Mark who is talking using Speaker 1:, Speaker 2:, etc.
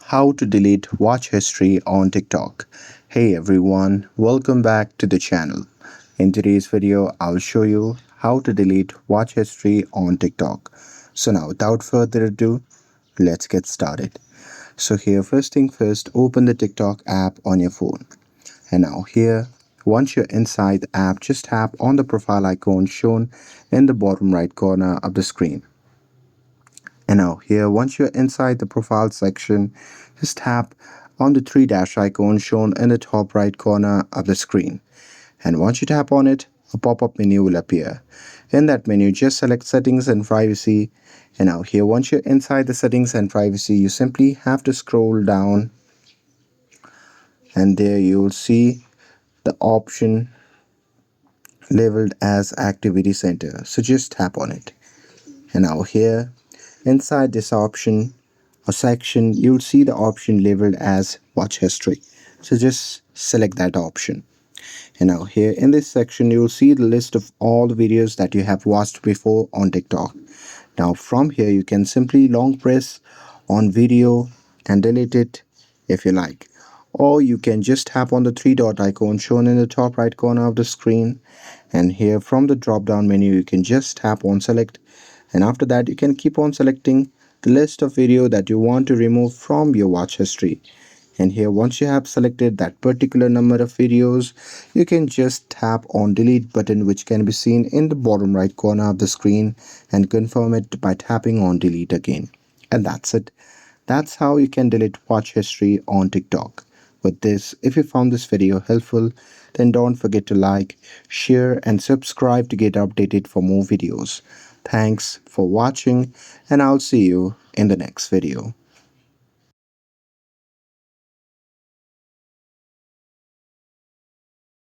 Speaker 1: How to delete watch history on TikTok. Hey everyone, welcome back to the channel. In today's video, I'll show you how to delete watch history on TikTok. So now without further ado, let's get started. So here, first thing first, open the TikTok app on your phone. And now here, once you're inside the app, just tap on the profile icon shown in the bottom right corner of the screen. And now here, once you're inside the profile section, just tap on the three dash icon shown in the top right corner of the screen. And once you tap on it, a pop-up menu will appear. In that menu, just select settings and privacy. And now here, once you're inside the settings and privacy, you simply have to scroll down. And there you will see the option labeled as activity center. So just tap on it. And now here, inside this option or section, you'll see the option labeled as watch history. So just select that option. And now here in this section, you'll see the list of all the videos that you have watched before on TikTok. Now from here, you can simply long press on video and delete it if you like. Or you can just tap on the three dot icon shown in the top right corner of the screen. And here from the drop down menu, you can just tap on select. And after that, you can keep on selecting the list of video that you want to remove from your watch history. And here, once you have selected that particular number of videos, you can just tap on delete button, which can be seen in the bottom right corner of the screen, and confirm it by tapping on delete again. And that's it. That's how you can delete watch history on TikTok. With this, if you found this video helpful, then don't forget to like, share and subscribe to get updated for more videos. Thanks for watching, and I'll see you in the next video.